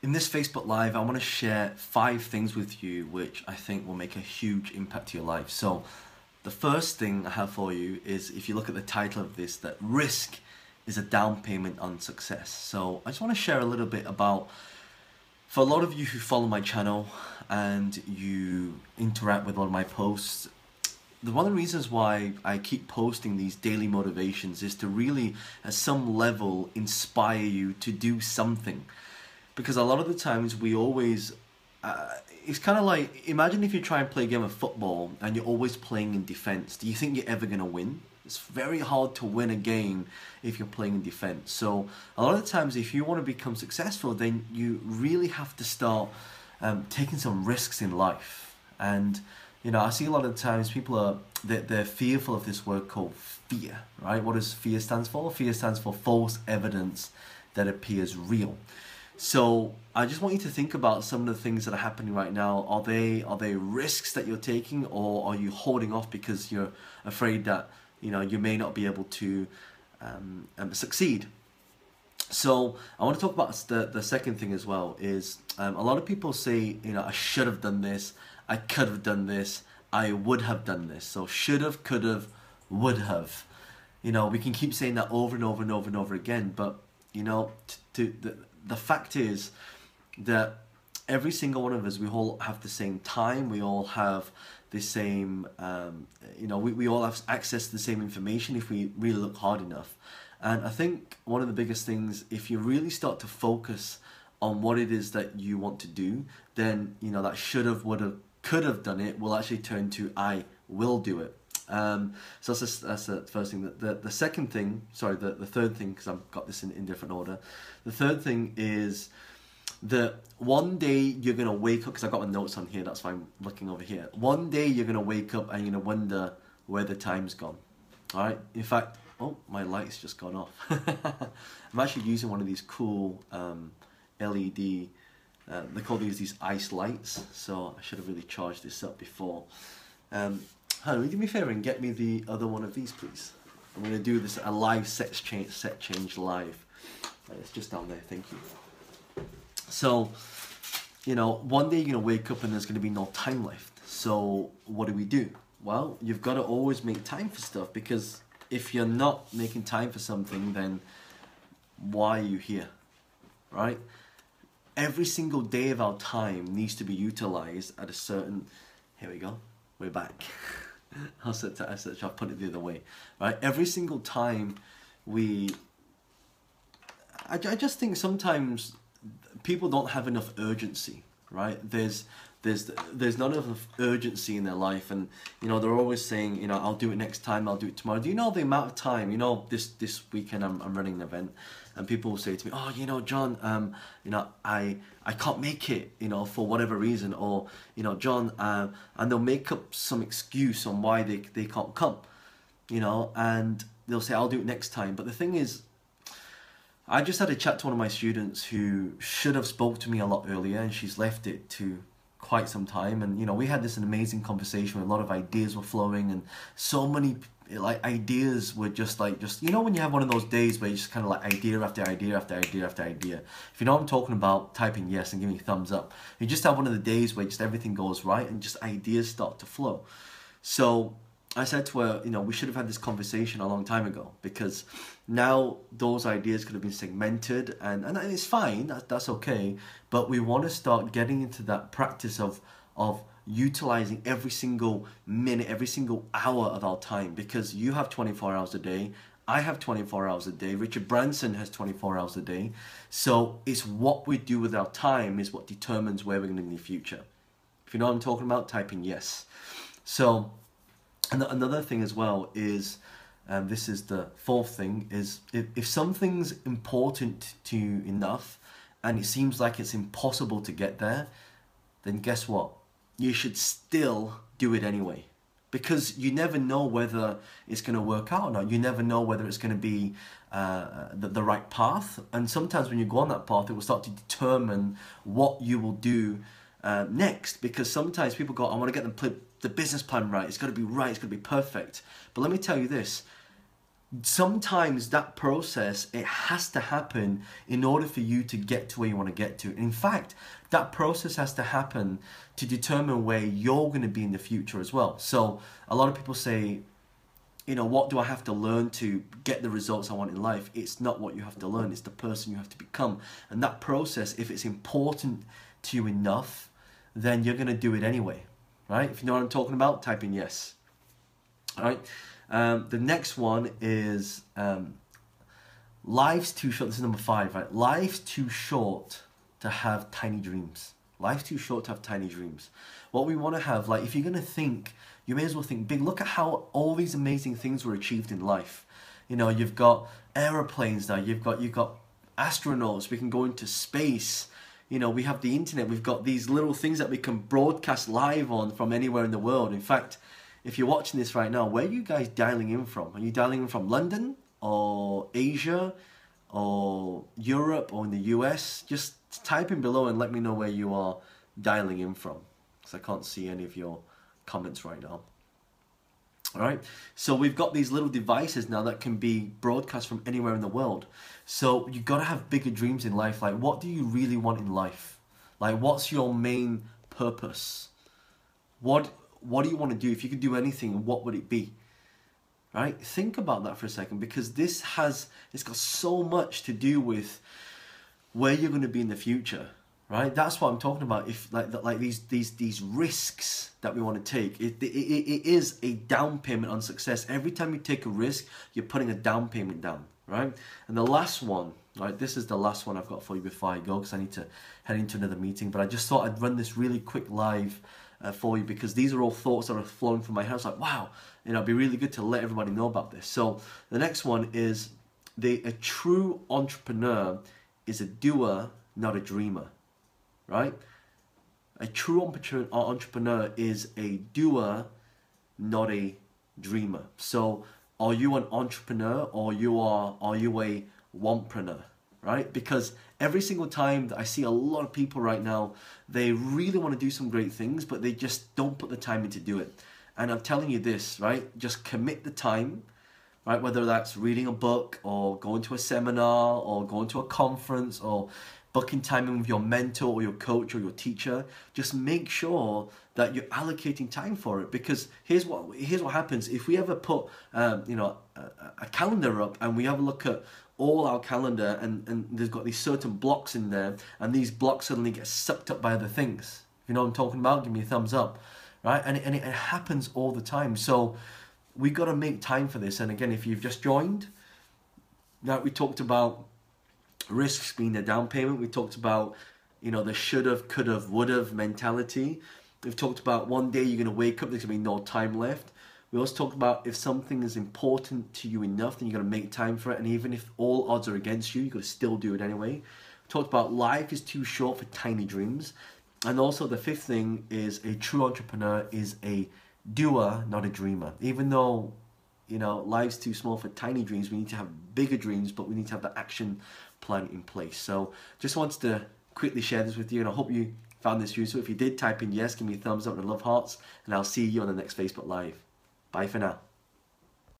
In this Facebook Live, I want to share 5 things with you which I think will make a huge impact to your life. So, the first thing I have for you is, if you look at the title of this, that risk is a down payment on success. So, I just want to share a little bit about, for a lot of you who follow my channel and you interact with all of my posts, one of the reasons why I keep posting these daily motivations is to really, at some level, inspire you to do something. Because a lot of the times we always, it's kind of like, imagine if you try and play a game of football and you're always playing in defense. Do you think you're ever going to win? It's very hard to win a game if you're playing in defense. So a lot of the times, if you want to become successful, then you really have to start taking some risks in life. And you know, I see a lot of times people are, they're fearful of this word called fear, right? What does fear stand for? Fear stands for false evidence that appears real. So I just want you to think about some of the things that are happening right now. Are they risks that you're taking, or are you holding off because you're afraid that, you know, you may not be able to succeed? So I want to talk about the second thing as well. Is a lot of people say, you know, I should have done this, I could have done this, I would have done this. So should have, could have, would have. You know, we can keep saying that over and over and over and over again, but you know, the fact is that every single one of us, we all have the same time, we all have the same, you know, we all have access to the same information if we really look hard enough. And I think one of the biggest things, if you really start to focus on what it is that you want to do, then, you know, that should have, would have, could have done it will actually turn to I will do it. So that's the first thing. The second thing, sorry, the third thing, because I've got this in different order. The third thing is that one day you're going to wake up, because I've got my notes on here, that's why I'm looking over here. One day you're going to wake up and you're going to wonder where the time's gone. Alright, in fact, oh, my light's just gone off. I'm actually using one of these cool LED, they call these ice lights, so I should have really charged this up before. Honey, do me a favour and get me the other one of these, please. I'm going to do this, a live set change live. It's just down there, thank you. So, you know, one day you're going to wake up and there's going to be no time left. So, what do? Well, you've got to always make time for stuff, because if you're not making time for something, then why are you here, right? Every single day of our time needs to be utilized at a certain, here we go, we're back. I'll put it the other way, right? Every single time I just think sometimes people don't have enough urgency, right? There's not enough urgency in their life, and you know, they're always saying, you know, I'll do it next time, I'll do it tomorrow. Do you know the amount of time? You know, this weekend I'm running an event, and people will say to me, oh, you know, John, you know, I can't make it, you know, for whatever reason, or you know, John, and they'll make up some excuse on why they can't come, you know, and they'll say, I'll do it next time. But the thing is, I just had a chat to one of my students who should have spoke to me a lot earlier, and she's left it to quite some time. And you know, we had an amazing conversation where a lot of ideas were flowing, and so many like ideas were just you know, when you have one of those days where you just kind of like idea after idea after idea after idea. If you know what I'm talking about, type in yes and give me a thumbs up. You just have one of the days where just everything goes right and just ideas start to flow. So I said to her, you know, we should have had this conversation a long time ago, because now those ideas could have been segmented, and it's fine, that's okay, but we want to start getting into that practice of utilizing every single minute, every single hour of our time, because you have 24 hours a day, I have 24 hours a day, Richard Branson has 24 hours a day, so it's what we do with our time is what determines where we're going to be in the future. If you know what I'm talking about, type in yes. So, and another thing as well is, this is the fourth thing, is if something's important to you enough and it seems like it's impossible to get there, then guess what? You should still do it anyway. Because you never know whether it's going to work out or not. You never know whether it's going to be the right path. And sometimes when you go on that path, it will start to determine what you will do next. Because sometimes people go, I want to get the business plan right. It's got to be right. It's got to be perfect. But let me tell you this. sometimes that process, it has to happen in order for you to get to where you want to get to. In fact, that process has to happen to determine where you're going to be in the future as well. So a lot of people say, you know, what do I have to learn to get the results I want in life? It's not what you have to learn, it's the person you have to become. And that process, if it's important to you enough, then you're going to do it anyway, right? If you know what I'm talking about, type in yes. All right. The next one is life's too short. This is number 5, right? Life's too short to have tiny dreams. Life's too short to have tiny dreams. What we want to have, like, if you're going to think, you may as well think big. Look at how all these amazing things were achieved in life. You know, you've got aeroplanes now. You've got astronauts. We can go into space. You know, we have the internet. We've got these little things that we can broadcast live on from anywhere in the world. In fact, if you're watching this right now, where are you guys dialing in from? Are you dialing in from London or Asia or Europe or in the US? Just type in below and let me know where you are dialing in from, because I can't see any of your comments right now. All right, so we've got these little devices now that can be broadcast from anywhere in the world. So you've got to have bigger dreams in life. Like, what do you really want in life? Like, what's your main purpose? What do you want to do? If you could do anything, what would it be? Right? Think about that for a second, because it's got so much to do with where you're going to be in the future. Right? That's what I'm talking about. If like these risks that we want to take, it is a down payment on success. Every time you take a risk, you're putting a down payment down, right? And the last one, right? This is the last one I've got for you before I go, because I need to head into another meeting. But I just thought I'd run this really quick live for you, because these are all thoughts that are flowing from my head. Like, wow, you know, it'd be really good to let everybody know about this. So the next one is a true entrepreneur is a doer, not a dreamer. Right? A true entrepreneur is a doer, not a dreamer. So are you an entrepreneur, or are you a wantpreneur? Right? Because every single time that I see a lot of people right now, they really want to do some great things, but they just don't put the time in to do it. And I'm telling you this, right? Just commit the time, right? Whether that's reading a book or going to a seminar or going to a conference or booking time in with your mentor or your coach or your teacher. Just make sure that you're allocating time for it, because here's what happens if we ever put a calendar up and we have a look at all our calendar and there's got these certain blocks in there, and these blocks suddenly get sucked up by other things. If you know what I'm talking about, give me a thumbs up, right? And it happens all the time. So we got to make time for this. And again, if you've just joined, now we talked about risks being a down payment. We talked about, you know, the should have, could have, would have mentality. We've talked about one day you're going to wake up, there's going to be no time left. We also talked about if something is important to you enough, then you're going to make time for it. And even if all odds are against you, you've got to still do it anyway. We talked about life is too short for tiny dreams. And also the fifth thing is a true entrepreneur is a doer, not a dreamer. Even though, you know, life's too small for tiny dreams, we need to have bigger dreams, but we need to have the action plan in place. So just wanted to quickly share this with you, and I hope you found this useful. If you did, type in yes, give me a thumbs up and love hearts, and I'll see you on the next Facebook Live. Bye for now.